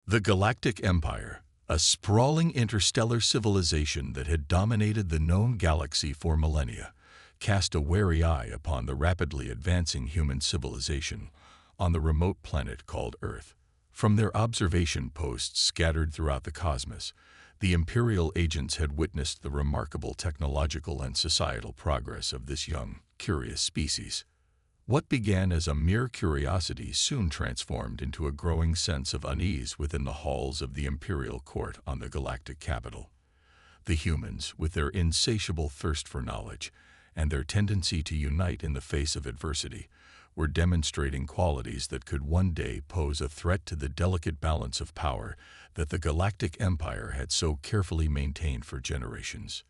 The Galactic Empire, a sprawling interstellar civilization that had dominated the known galaxy for millennia, cast a wary eye upon the rapidly advancing human civilization on the remote planet called Earth. From their observation posts scattered throughout the cosmos, the Imperial agents had witnessed the remarkable technological and societal progress of this young, curious species. What began as a mere curiosity soon transformed into a growing sense of unease within the halls of the imperial court on the galactic capital. The humans, with their insatiable thirst for knowledge and their tendency to unite in the face of adversity, were demonstrating qualities that could one day pose a threat to the delicate balance of power that the Galactic Empire had so carefully maintained for generations.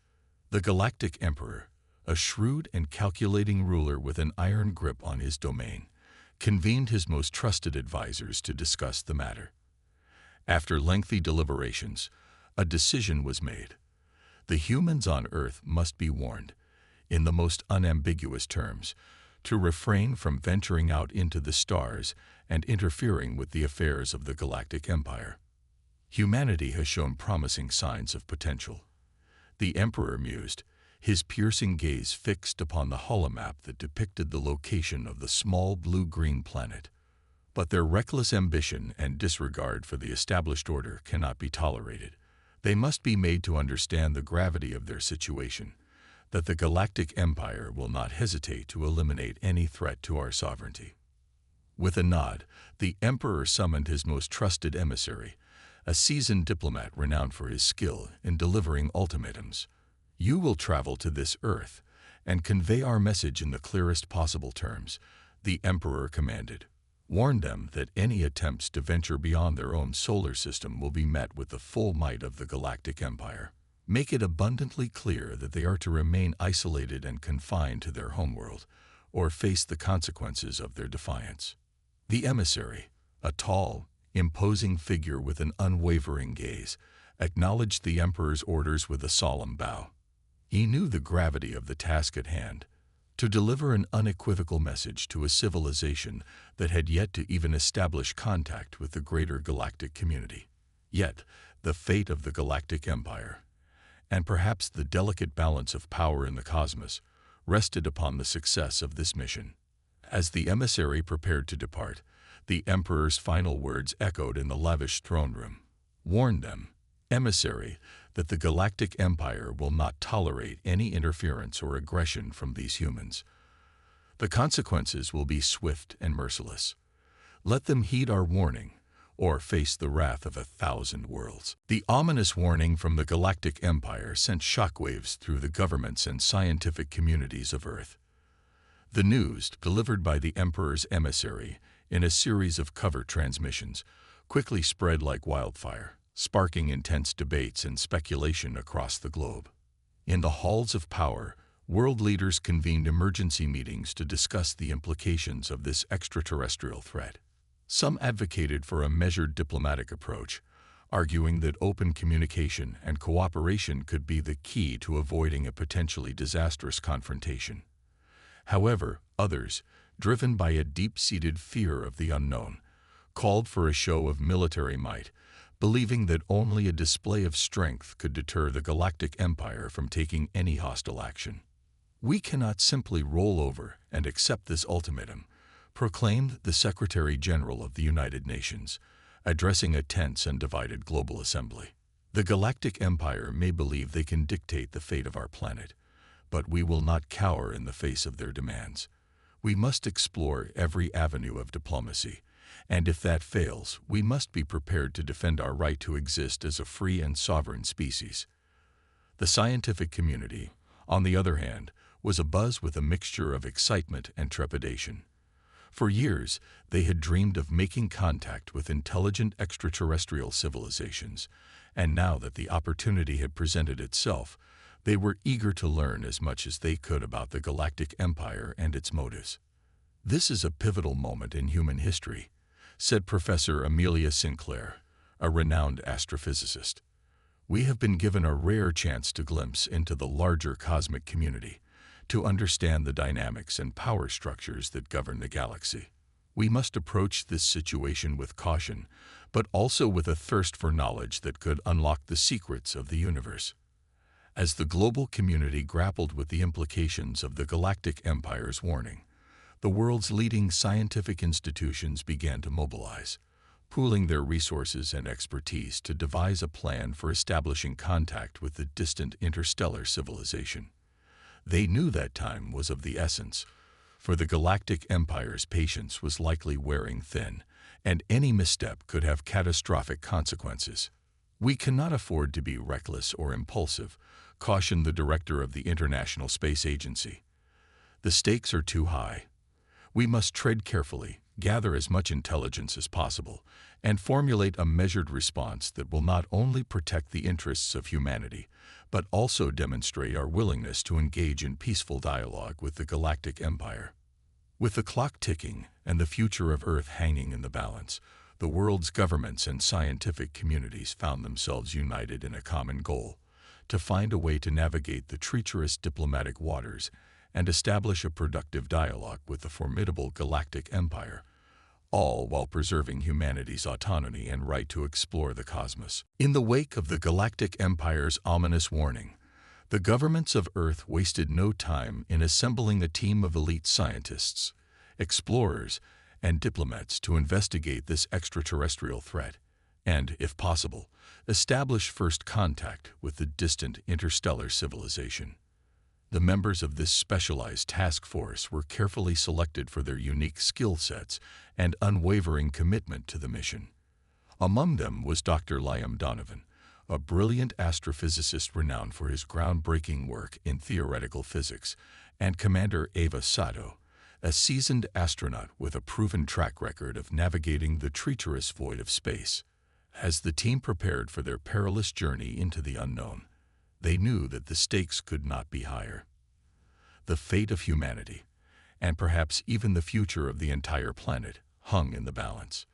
The Galactic Emperor, a shrewd and calculating ruler with an iron grip on his domain, convened his most trusted advisors to discuss the matter. After lengthy deliberations, a decision was made. The humans on Earth must be warned, in the most unambiguous terms, to refrain from venturing out into the stars and interfering with the affairs of the Galactic Empire. Humanity has shown promising signs of potential. The Emperor mused, his piercing gaze fixed upon the holomap that depicted the location of the small blue-green planet. But their reckless ambition and disregard for the established order cannot be tolerated. They must be made to understand the gravity of their situation, that the Galactic Empire will not hesitate to eliminate any threat to our sovereignty. With a nod, the Emperor summoned his most trusted emissary, a seasoned diplomat renowned for his skill in delivering ultimatums. You will travel to this Earth and convey our message in the clearest possible terms, the Emperor commanded. Warn them that any attempts to venture beyond their own solar system will be met with the full might of the Galactic Empire. Make it abundantly clear that they are to remain isolated and confined to their homeworld, or face the consequences of their defiance. The emissary, a tall, imposing figure with an unwavering gaze, acknowledged the Emperor's orders with a solemn bow. He knew the gravity of the task at hand, to deliver an unequivocal message to a civilization that had yet to even establish contact with the greater galactic community. Yet, the fate of the Galactic Empire, and perhaps the delicate balance of power in the cosmos, rested upon the success of this mission. As the emissary prepared to depart, the Emperor's final words echoed in the lavish throne room. Warn them, emissary, that the Galactic Empire will not tolerate any interference or aggression from these humans. The consequences will be swift and merciless. Let them heed our warning, or face the wrath of 1,000 worlds. The ominous warning from the Galactic Empire sent shockwaves through the governments and scientific communities of Earth. The news, delivered by the Emperor's emissary in a series of covert transmissions, quickly spread like wildfire, sparking intense debates and speculation across the globe. In the halls of power, world leaders convened emergency meetings to discuss the implications of this extraterrestrial threat. Some advocated for a measured diplomatic approach, arguing that open communication and cooperation could be the key to avoiding a potentially disastrous confrontation. However, others, driven by a deep-seated fear of the unknown, called for a show of military might, believing that only a display of strength could deter the Galactic Empire from taking any hostile action. We cannot simply roll over and accept this ultimatum, proclaimed the Secretary-General of the United Nations, addressing a tense and divided global assembly. The Galactic Empire may believe they can dictate the fate of our planet, but we will not cower in the face of their demands. We must explore every avenue of diplomacy, and if that fails, we must be prepared to defend our right to exist as a free and sovereign species. The scientific community, on the other hand, was abuzz with a mixture of excitement and trepidation. For years, they had dreamed of making contact with intelligent extraterrestrial civilizations, and now that the opportunity had presented itself, they were eager to learn as much as they could about the Galactic Empire and its motives. This is a pivotal moment in human history, said Professor Amelia Sinclair, a renowned astrophysicist. We have been given a rare chance to glimpse into the larger cosmic community, to understand the dynamics and power structures that govern the galaxy. We must approach this situation with caution, but also with a thirst for knowledge that could unlock the secrets of the universe. As the global community grappled with the implications of the Galactic Empire's warning, the world's leading scientific institutions began to mobilize, pooling their resources and expertise to devise a plan for establishing contact with the distant interstellar civilization. They knew that time was of the essence, for the Galactic Empire's patience was likely wearing thin, and any misstep could have catastrophic consequences. "We cannot afford to be reckless or impulsive," cautioned the director of the International Space Agency. "The stakes are too high. We must tread carefully, gather as much intelligence as possible, and formulate a measured response that will not only protect the interests of humanity, but also demonstrate our willingness to engage in peaceful dialogue with the Galactic Empire." With the clock ticking and the future of Earth hanging in the balance, the world's governments and scientific communities found themselves united in a common goal: to find a way to navigate the treacherous diplomatic waters and establish a productive dialogue with the formidable Galactic Empire, all while preserving humanity's autonomy and right to explore the cosmos. In the wake of the Galactic Empire's ominous warning, the governments of Earth wasted no time in assembling a team of elite scientists, explorers, and diplomats to investigate this extraterrestrial threat and, if possible, establish first contact with the distant interstellar civilization. The members of this specialized task force were carefully selected for their unique skill sets and unwavering commitment to the mission. Among them was Dr. Liam Donovan, a brilliant astrophysicist renowned for his groundbreaking work in theoretical physics, and Commander Ava Sato, a seasoned astronaut with a proven track record of navigating the treacherous void of space. As the team prepared for their perilous journey into the unknown, they knew that the stakes could not be higher. The fate of humanity, and perhaps even the future of the entire planet, hung in the balance.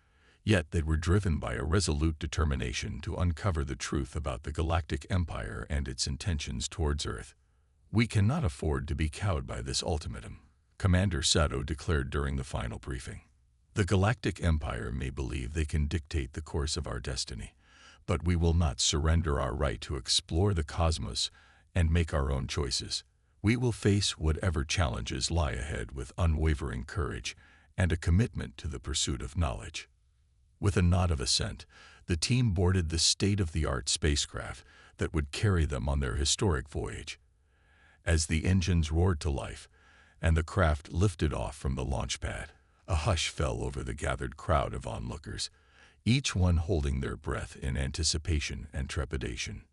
Yet they were driven by a resolute determination to uncover the truth about the Galactic Empire and its intentions towards Earth. "We cannot afford to be cowed by this ultimatum," Commander Sato declared during the final briefing. "The Galactic Empire may believe they can dictate the course of our destiny, but we will not surrender our right to explore the cosmos and make our own choices. We will face whatever challenges lie ahead with unwavering courage and a commitment to the pursuit of knowledge." With a nod of assent, the team boarded the state-of-the-art spacecraft that would carry them on their historic voyage. As the engines roared to life and the craft lifted off from the launch pad, a hush fell over the gathered crowd of onlookers, each one holding their breath in anticipation and trepidation.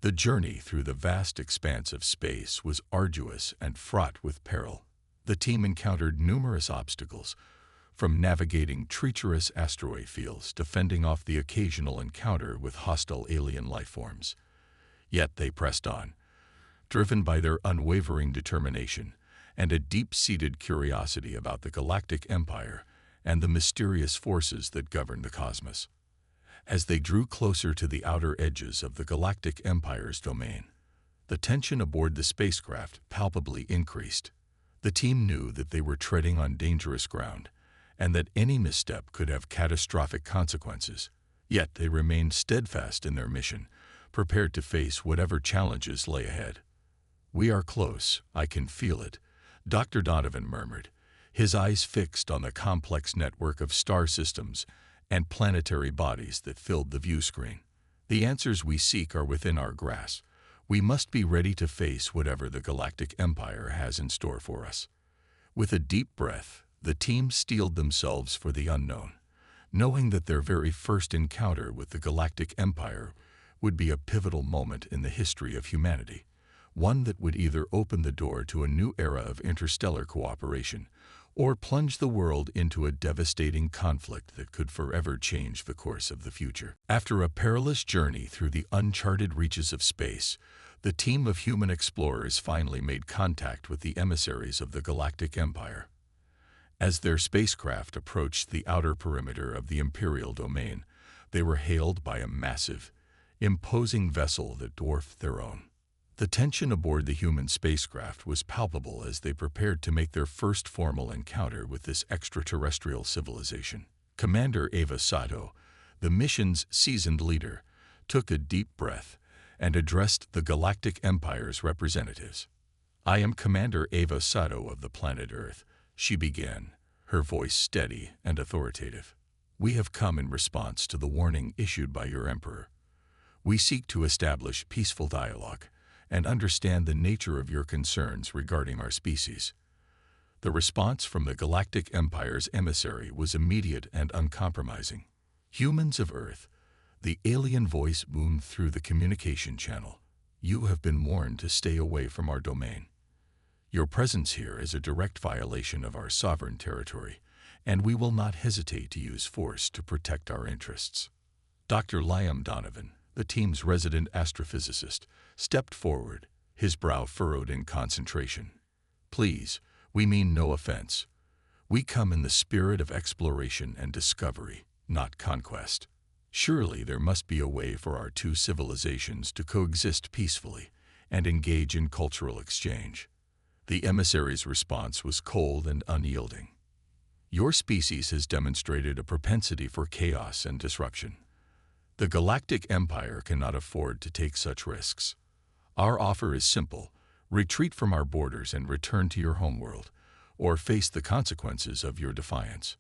The journey through the vast expanse of space was arduous and fraught with peril. The team encountered numerous obstacles, from navigating treacherous asteroid fields to fending off the occasional encounter with hostile alien life forms. Yet they pressed on, driven by their unwavering determination and a deep-seated curiosity about the Galactic Empire and the mysterious forces that govern the cosmos. As they drew closer to the outer edges of the Galactic Empire's domain, the tension aboard the spacecraft palpably increased. The team knew that they were treading on dangerous ground, and that any misstep could have catastrophic consequences. Yet they remained steadfast in their mission, prepared to face whatever challenges lay ahead. "We are close, I can feel it," Dr. Donovan murmured, his eyes fixed on the complex network of star systems and planetary bodies that filled the view screen. "The answers we seek are within our grasp. We must be ready to face whatever the Galactic Empire has in store for us." With a deep breath, the team steeled themselves for the unknown, knowing that their very first encounter with the Galactic Empire would be a pivotal moment in the history of humanity, one that would either open the door to a new era of interstellar cooperation or plunge the world into a devastating conflict that could forever change the course of the future. After a perilous journey through the uncharted reaches of space, the team of human explorers finally made contact with the emissaries of the Galactic Empire. As their spacecraft approached the outer perimeter of the Imperial domain, they were hailed by a massive, imposing vessel that dwarfed their own. The tension aboard the human spacecraft was palpable as they prepared to make their first formal encounter with this extraterrestrial civilization. Commander Ava Sato, the mission's seasoned leader, took a deep breath and addressed the Galactic Empire's representatives. "I am Commander Ava Sato of the planet Earth," she began, her voice steady and authoritative. "We have come in response to the warning issued by your Emperor. We seek to establish peaceful dialogue and understand the nature of your concerns regarding our species." The response from the Galactic Empire's emissary was immediate and uncompromising. "Humans of Earth," the alien voice boomed through the communication channel, "you have been warned to stay away from our domain. Your presence here is a direct violation of our sovereign territory, and we will not hesitate to use force to protect our interests." Dr. Liam Donovan, the team's resident astrophysicist, stepped forward, his brow furrowed in concentration. "Please, we mean no offense. We come in the spirit of exploration and discovery, not conquest. Surely there must be a way for our two civilizations to coexist peacefully and engage in cultural exchange." The emissary's response was cold and unyielding. "Your species has demonstrated a propensity for chaos and disruption. The Galactic Empire cannot afford to take such risks. Our offer is simple: retreat from our borders and return to your homeworld, or face the consequences of your defiance."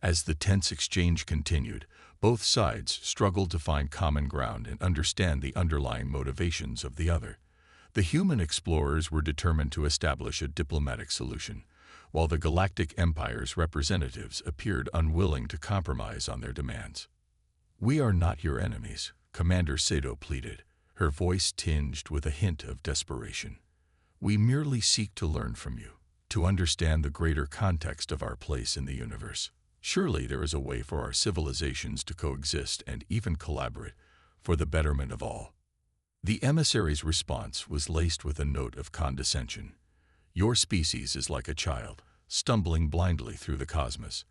As the tense exchange continued, both sides struggled to find common ground and understand the underlying motivations of the other. The human explorers were determined to establish a diplomatic solution, while the Galactic Empire's representatives appeared unwilling to compromise on their demands. "We are not your enemies," Commander Sato pleaded, her voice tinged with a hint of desperation. "We merely seek to learn from you, to understand the greater context of our place in the universe. Surely there is a way for our civilizations to coexist and even collaborate for the betterment of all." The emissary's response was laced with a note of condescension. "Your species is like a child, stumbling blindly through the cosmos.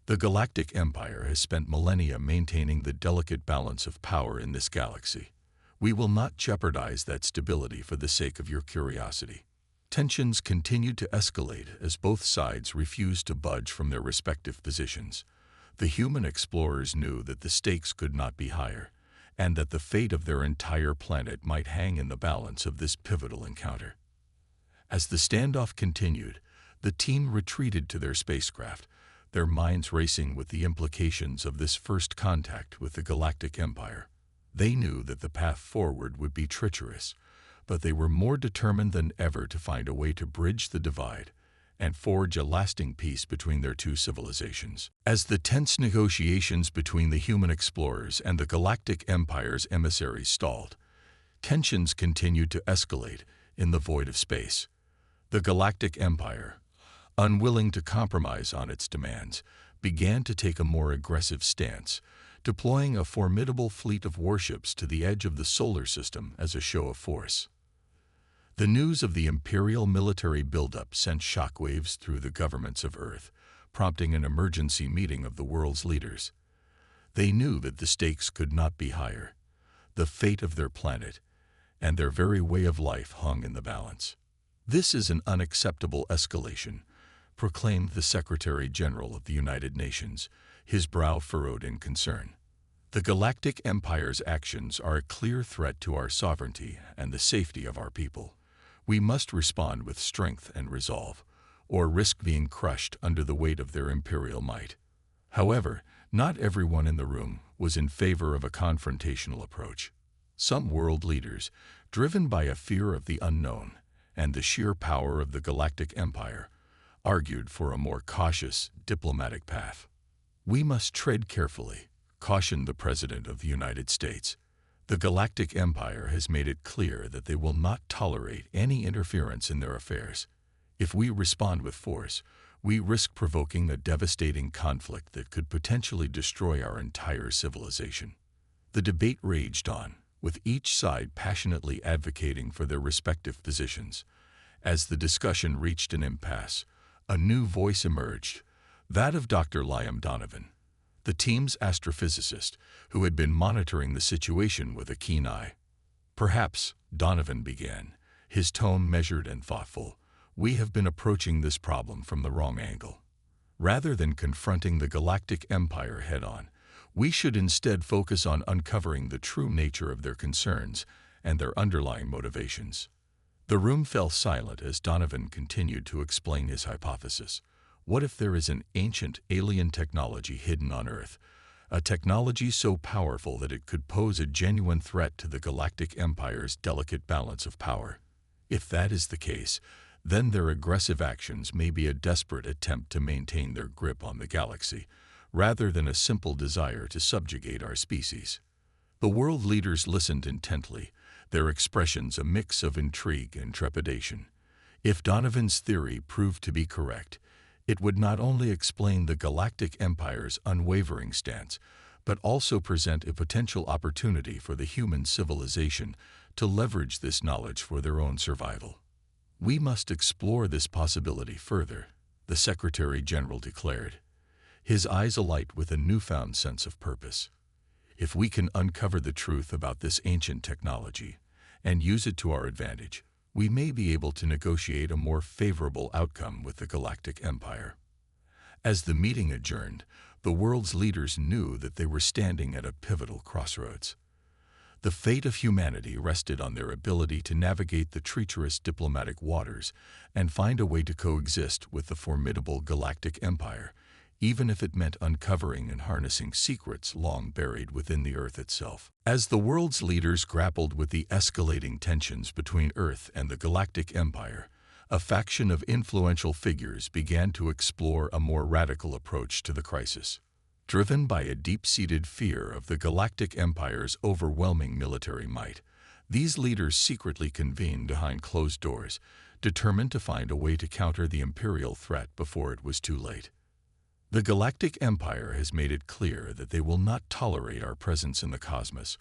The Galactic Empire has spent millennia maintaining the delicate balance of power in this galaxy. We will not jeopardize that stability for the sake of your curiosity." Tensions continued to escalate as both sides refused to budge from their respective positions. The human explorers knew that the stakes could not be higher, and that the fate of their entire planet might hang in the balance of this pivotal encounter. As the standoff continued, the team retreated to their spacecraft, their minds racing with the implications of this first contact with the Galactic Empire. They knew that the path forward would be treacherous, but they were more determined than ever to find a way to bridge the divide and forge a lasting peace between their two civilizations. As the tense negotiations between the human explorers and the Galactic Empire's emissaries stalled, tensions continued to escalate in the void of space. The Galactic Empire, unwilling to compromise on its demands, began to take a more aggressive stance, deploying a formidable fleet of warships to the edge of the solar system as a show of force. The news of the Imperial military buildup sent shockwaves through the governments of Earth, prompting an emergency meeting of the world's leaders. They knew that the stakes could not be higher. The fate of their planet and their very way of life hung in the balance. "This is an unacceptable escalation," proclaimed the Secretary-General of the United Nations, his brow furrowed in concern. "The Galactic Empire's actions are a clear threat to our sovereignty and the safety of our people. We must respond with strength and resolve, or risk being crushed under the weight of their imperial might." However, not everyone in the room was in favor of a confrontational approach. Some world leaders, driven by a fear of the unknown and the sheer power of the Galactic Empire, argued for a more cautious, diplomatic path. "We must tread carefully," cautioned the President of the United States. "The Galactic Empire has made it clear that they will not tolerate any interference in their affairs. If we respond with force, we risk provoking a devastating conflict that could potentially destroy our entire civilization." The debate raged on, with each side passionately advocating for their respective positions. As the discussion reached an impasse, a new voice emerged, that of Dr. Liam Donovan, the team's astrophysicist, who had been monitoring the situation with a keen eye. "Perhaps," Donovan began, his tone measured and thoughtful, "we have been approaching this problem from the wrong angle. Rather than confronting the Galactic Empire head-on, we should instead focus on uncovering the true nature of their concerns and their underlying motivations." The room fell silent as Donovan continued to explain his hypothesis. What if there is an ancient alien technology hidden on Earth, a technology so powerful that it could pose a genuine threat to the Galactic Empire's delicate balance of power? If that is the case, then their aggressive actions may be a desperate attempt to maintain their grip on the galaxy, rather than a simple desire to subjugate our species. The world leaders listened intently, their expressions a mix of intrigue and trepidation. If Donovan's theory proved to be correct, it would not only explain the Galactic Empire's unwavering stance, but also present a potential opportunity for the human civilization to leverage this knowledge for their own survival. "We must explore this possibility further," the Secretary General declared, his eyes alight with a newfound sense of purpose. "If we can uncover the truth about this ancient technology and use it to our advantage, we may be able to negotiate a more favorable outcome with the Galactic Empire." As the meeting adjourned, the world's leaders knew that they were standing at a pivotal crossroads. The fate of humanity rested on their ability to navigate the treacherous diplomatic waters and find a way to coexist with the formidable Galactic Empire, even if it meant uncovering and harnessing secrets long buried within the Earth itself. As the world's leaders grappled with the escalating tensions between Earth and the Galactic Empire, a faction of influential figures began to explore a more radical approach to the crisis. Driven by a deep-seated fear of the Galactic Empire's overwhelming military might, these leaders secretly convened behind closed doors, determined to find a way to counter the Imperial threat before it was too late. "The Galactic Empire has made it clear that they will not tolerate our presence in the cosmos,"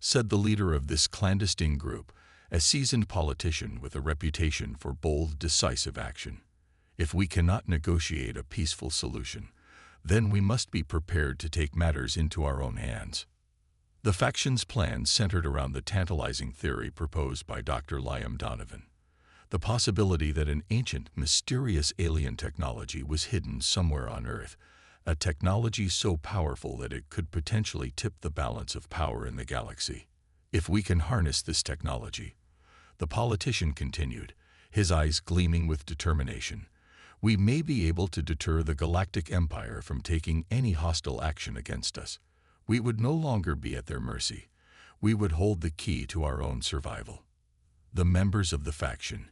said the leader of this clandestine group, a seasoned politician with a reputation for bold, decisive action. "If we cannot negotiate a peaceful solution, then we must be prepared to take matters into our own hands." The faction's plan centered around the tantalizing theory proposed by Dr. Liam Donovan. The possibility that an ancient, mysterious alien technology was hidden somewhere on Earth, a technology so powerful that it could potentially tip the balance of power in the galaxy. "If we can harness this technology," the politician continued, his eyes gleaming with determination, "we may be able to deter the Galactic Empire from taking any hostile action against us. We would no longer be at their mercy. We would hold the key to our own survival." The members of the faction,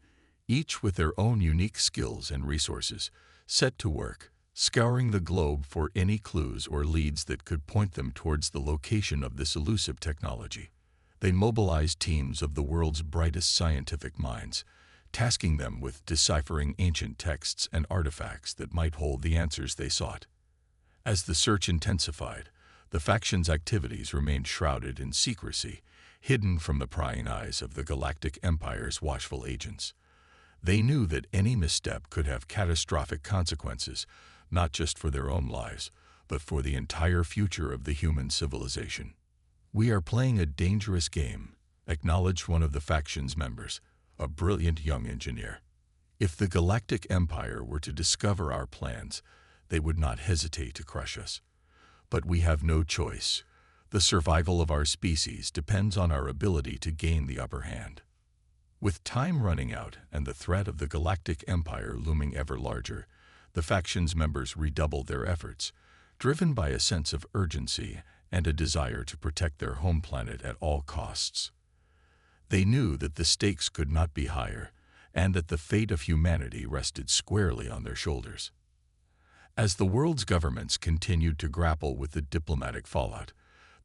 each with their own unique skills and resources, set to work, scouring the globe for any clues or leads that could point them towards the location of this elusive technology. They mobilized teams of the world's brightest scientific minds, tasking them with deciphering ancient texts and artifacts that might hold the answers they sought. As the search intensified, the faction's activities remained shrouded in secrecy, hidden from the prying eyes of the Galactic Empire's watchful agents. They knew that any misstep could have catastrophic consequences, not just for their own lives, but for the entire future of the human civilization. "We are playing a dangerous game," acknowledged one of the faction's members, a brilliant young engineer. "If the Galactic Empire were to discover our plans, they would not hesitate to crush us. But we have no choice. The survival of our species depends on our ability to gain the upper hand." With time running out and the threat of the Galactic Empire looming ever larger, the faction's members redoubled their efforts, driven by a sense of urgency and a desire to protect their home planet at all costs. They knew that the stakes could not be higher, and that the fate of humanity rested squarely on their shoulders. As the world's governments continued to grapple with the diplomatic fallout,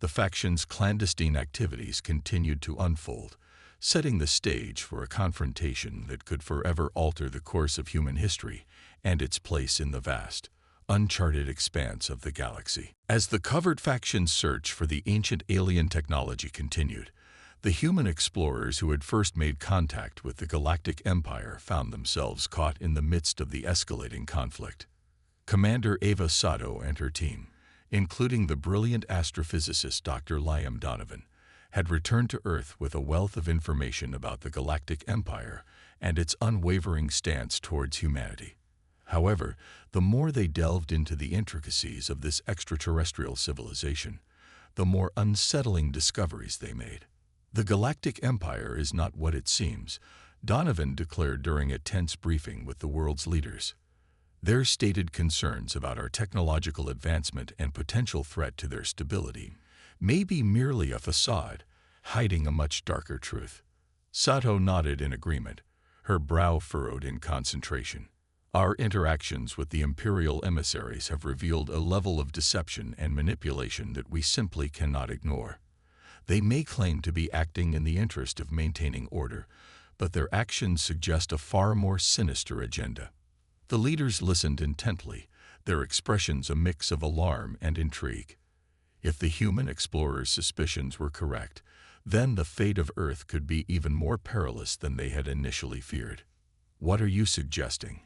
the faction's clandestine activities continued to unfold, setting the stage for a confrontation that could forever alter the course of human history and its place in the vast, uncharted expanse of the galaxy. As the covert faction's search for the ancient alien technology continued, the human explorers who had first made contact with the Galactic Empire found themselves caught in the midst of the escalating conflict. Commander Ava Sato and her team, including the brilliant astrophysicist Dr. Liam Donovan, had returned to Earth with a wealth of information about the Galactic Empire and its unwavering stance towards humanity. However, the more they delved into the intricacies of this extraterrestrial civilization, the more unsettling discoveries they made. The Galactic Empire is not what it seems, Donovan declared during a tense briefing with the world's leaders. Their stated concerns about our technological advancement and potential threat to their stability may be merely a facade, hiding a much darker truth. Sato nodded in agreement, her brow furrowed in concentration. Our interactions with the Imperial emissaries have revealed a level of deception and manipulation that we simply cannot ignore. They may claim to be acting in the interest of maintaining order, but their actions suggest a far more sinister agenda. The leaders listened intently, their expressions a mix of alarm and intrigue. If the human explorers' suspicions were correct, then the fate of Earth could be even more perilous than they had initially feared. "What are you suggesting?"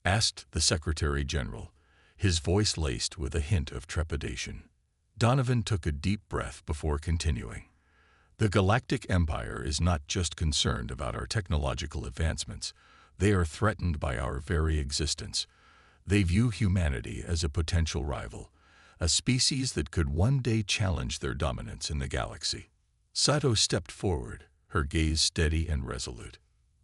asked the Secretary General, his voice laced with a hint of trepidation. Donovan took a deep breath before continuing. "The Galactic Empire is not just concerned about our technological advancements. They are threatened by our very existence. They view humanity as a potential rival, a species that could one day challenge their dominance in the galaxy." Sato stepped forward, her gaze steady and resolute.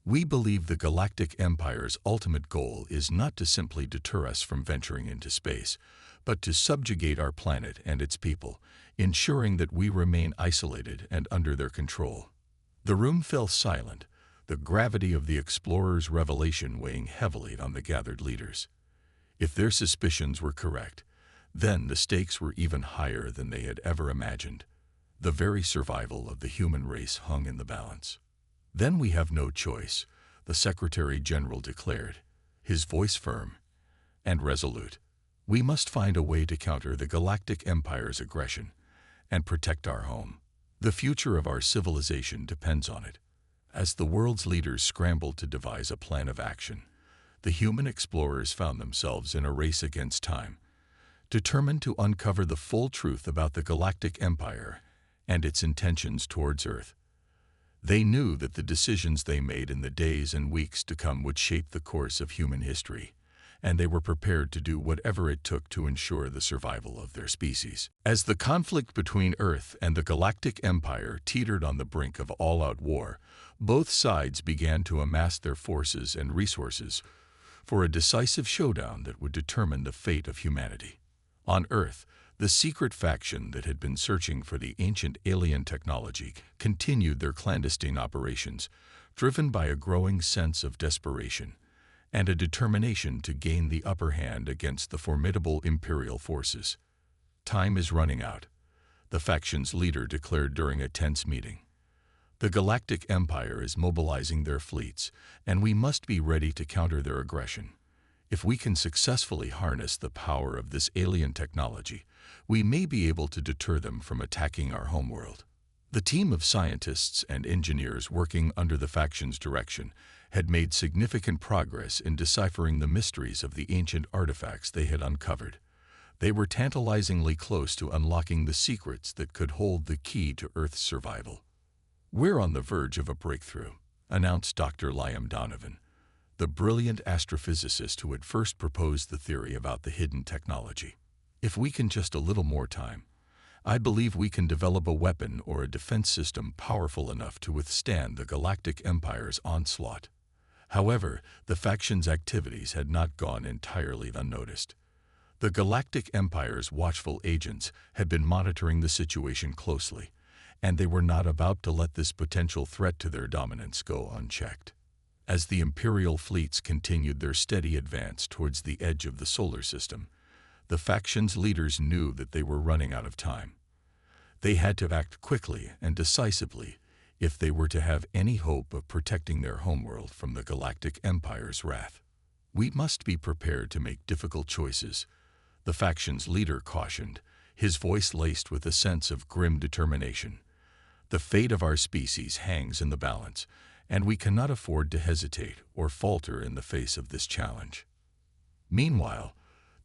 "We believe the Galactic Empire's ultimate goal is not to simply deter us from venturing into space, but to subjugate our planet and its people, ensuring that we remain isolated and under their control." The room fell silent, the gravity of the explorers' revelation weighing heavily on the gathered leaders. If their suspicions were correct, then the stakes were even higher than they had ever imagined. The very survival of the human race hung in the balance. "Then we have no choice," the Secretary General declared, his voice firm and resolute. "We must find a way to counter the Galactic Empire's aggression and protect our home. The future of our civilization depends on it." As the world's leaders scrambled to devise a plan of action, the human explorers found themselves in a race against time, determined to uncover the full truth about the Galactic Empire and its intentions towards Earth. They knew that the decisions they made in the days and weeks to come would shape the course of human history, and they were prepared to do whatever it took to ensure the survival of their species. As the conflict between Earth and the Galactic Empire teetered on the brink of all-out war, both sides began to amass their forces and resources for a decisive showdown that would determine the fate of humanity. On Earth, the secret faction that had been searching for the ancient alien technology continued their clandestine operations, driven by a growing sense of desperation and a determination to gain the upper hand against the formidable Imperial forces. "Time is running out," the faction's leader declared during a tense meeting. "The Galactic Empire is mobilizing their fleets, and we must be ready to counter their aggression. If we can successfully harness the power of this alien technology, we may be able to deter them from attacking our homeworld." The team of scientists and engineers working under the faction's direction had made significant progress in deciphering the mysteries of the ancient artifacts they had uncovered. They were tantalizingly close to unlocking the secrets that could hold the key to Earth's survival. "We're on the verge of a breakthrough," announced Dr. Liam Donovan, the brilliant astrophysicist who had first proposed the theory about the hidden technology. "If we can just a little more time, I believe we can develop a weapon or a defense system powerful enough to withstand the Galactic Empire's onslaught." However, the faction's activities had not gone entirely unnoticed. The Galactic Empire's watchful agents had been monitoring the situation closely, and they were not about to let this potential threat to their dominance go unchecked. As the Imperial fleets continued their steady advance towards the edge of the solar system, the faction's leaders knew that they were running out of time. They had to act quickly and decisively if they were to have any hope of protecting their homeworld from the Galactic Empire's wrath. "We must be prepared to make difficult choices," the faction's leader cautioned, his voice laced with a sense of grim determination. "The fate of our species hangs in the balance, and we cannot afford to hesitate or falter in the face of this challenge." Meanwhile,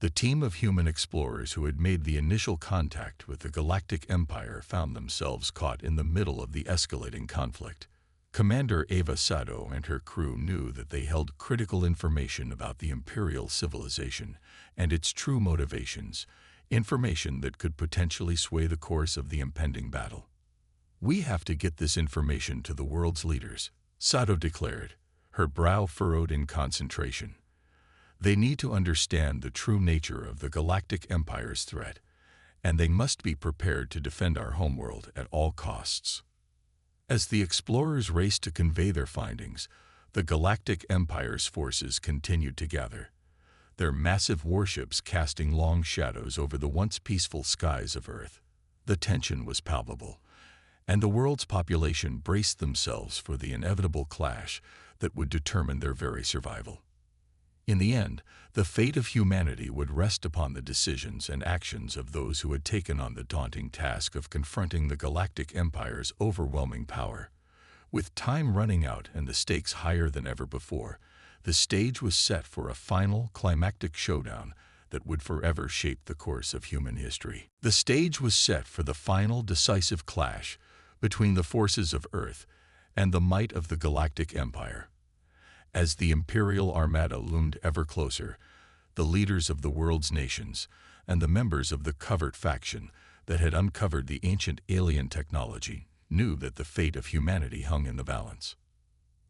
The team of human explorers who had made the initial contact with the Galactic Empire found themselves caught in the middle of the escalating conflict. Commander Ava Sato and her crew knew that they held critical information about the Imperial civilization and its true motivations, information that could potentially sway the course of the impending battle. "We have to get this information to the world's leaders," Sato declared, her brow furrowed in concentration. "They need to understand the true nature of the Galactic Empire's threat, and they must be prepared to defend our homeworld at all costs." As the explorers raced to convey their findings, the Galactic Empire's forces continued to gather, their massive warships casting long shadows over the once peaceful skies of Earth. The tension was palpable, and the world's population braced themselves for the inevitable clash that would determine their very survival. In the end, the fate of humanity would rest upon the decisions and actions of those who had taken on the daunting task of confronting the Galactic Empire's overwhelming power. With time running out and the stakes higher than ever before, the stage was set for a final, climactic showdown that would forever shape the course of human history. The stage was set for the final, decisive clash between the forces of Earth and the might of the Galactic Empire. As the Imperial Armada loomed ever closer, the leaders of the world's nations and the members of the covert faction that had uncovered the ancient alien technology knew that the fate of humanity hung in the balance.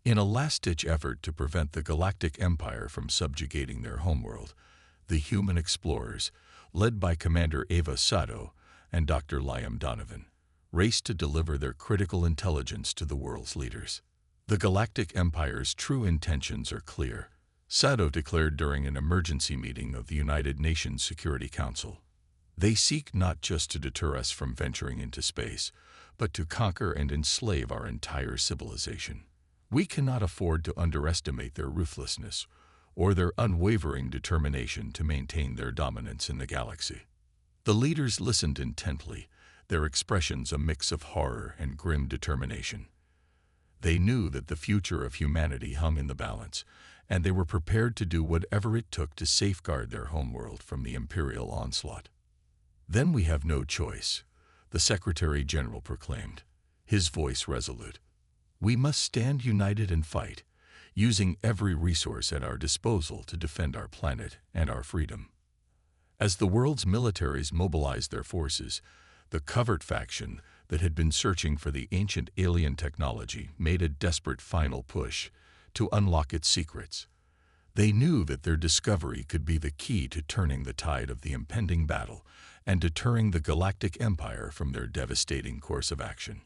In a last-ditch effort to prevent the Galactic Empire from subjugating their homeworld, the human explorers, led by Commander Ava Sato and Dr. Liam Donovan, raced to deliver their critical intelligence to the world's leaders. "The Galactic Empire's true intentions are clear," Sato declared during an emergency meeting of the United Nations Security Council. "They seek not just to deter us from venturing into space, but to conquer and enslave our entire civilization. We cannot afford to underestimate their ruthlessness or their unwavering determination to maintain their dominance in the galaxy." The leaders listened intently, their expressions a mix of horror and grim determination. They knew that the future of humanity hung in the balance, and they were prepared to do whatever it took to safeguard their homeworld from the Imperial onslaught. "Then we have no choice," the Secretary General proclaimed, his voice resolute. "We must stand united and fight, using every resource at our disposal to defend our planet and our freedom." As the world's militaries mobilized their forces, the covert faction that had been searching for the ancient alien technology made a desperate final push to unlock its secrets. They knew that their discovery could be the key to turning the tide of the impending battle and deterring the Galactic Empire from their devastating course of action.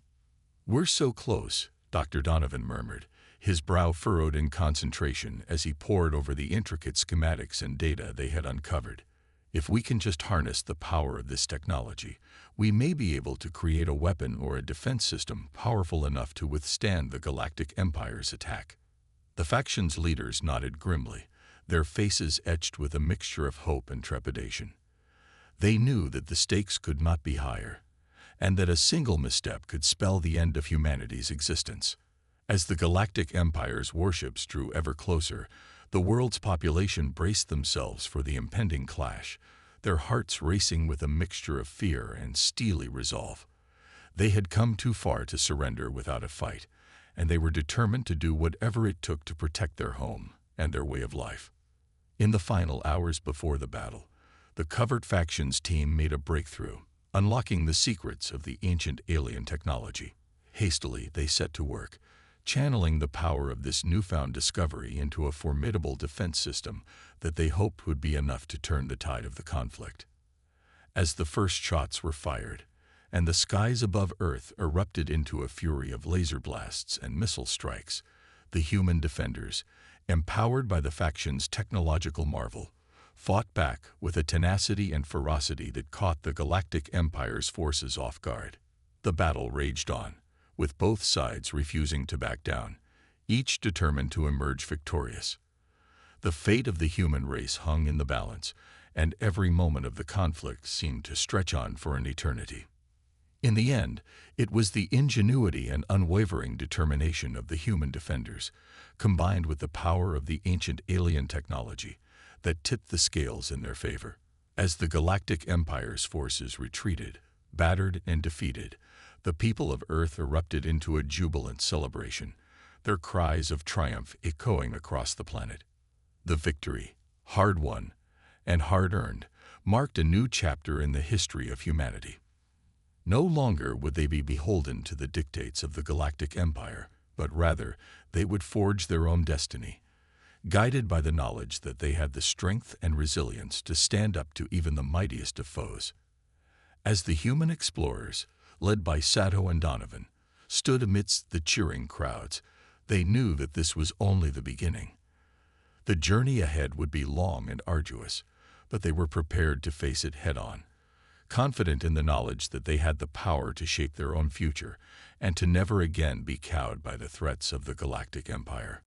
"We're so close," Dr. Donovan murmured, his brow furrowed in concentration as he pored over the intricate schematics and data they had uncovered. "If we can just harness the power of this technology, we may be able to create a weapon or a defense system powerful enough to withstand the Galactic Empire's attack." The faction's leaders nodded grimly, their faces etched with a mixture of hope and trepidation. They knew that the stakes could not be higher, and that a single misstep could spell the end of humanity's existence. As the Galactic Empire's warships drew ever closer, the world's population braced themselves for the impending clash, their hearts racing with a mixture of fear and steely resolve. They had come too far to surrender without a fight, and they were determined to do whatever it took to protect their home and their way of life. In the final hours before the battle, the covert factions team made a breakthrough, unlocking the secrets of the ancient alien technology. Hastily, they set to work, channeling the power of this newfound discovery into a formidable defense system that they hoped would be enough to turn the tide of the conflict. As the first shots were fired, and the skies above Earth erupted into a fury of laser blasts and missile strikes, the human defenders, empowered by the faction's technological marvel, fought back with a tenacity and ferocity that caught the Galactic Empire's forces off guard. The battle raged on, with both sides refusing to back down, each determined to emerge victorious. The fate of the human race hung in the balance, and every moment of the conflict seemed to stretch on for an eternity. In the end, it was the ingenuity and unwavering determination of the human defenders, combined with the power of the ancient alien technology, that tipped the scales in their favor. As the Galactic Empire's forces retreated, battered and defeated, the people of Earth erupted into a jubilant celebration, their cries of triumph echoing across the planet. The victory, hard-won and hard-earned, marked a new chapter in the history of humanity. No longer would they be beholden to the dictates of the Galactic Empire, but rather they would forge their own destiny, guided by the knowledge that they had the strength and resilience to stand up to even the mightiest of foes. As the human explorers, led by Sato and Donovan, stood amidst the cheering crowds, they knew that this was only the beginning. The journey ahead would be long and arduous, but they were prepared to face it head-on, confident in the knowledge that they had the power to shape their own future and to never again be cowed by the threats of the Galactic Empire.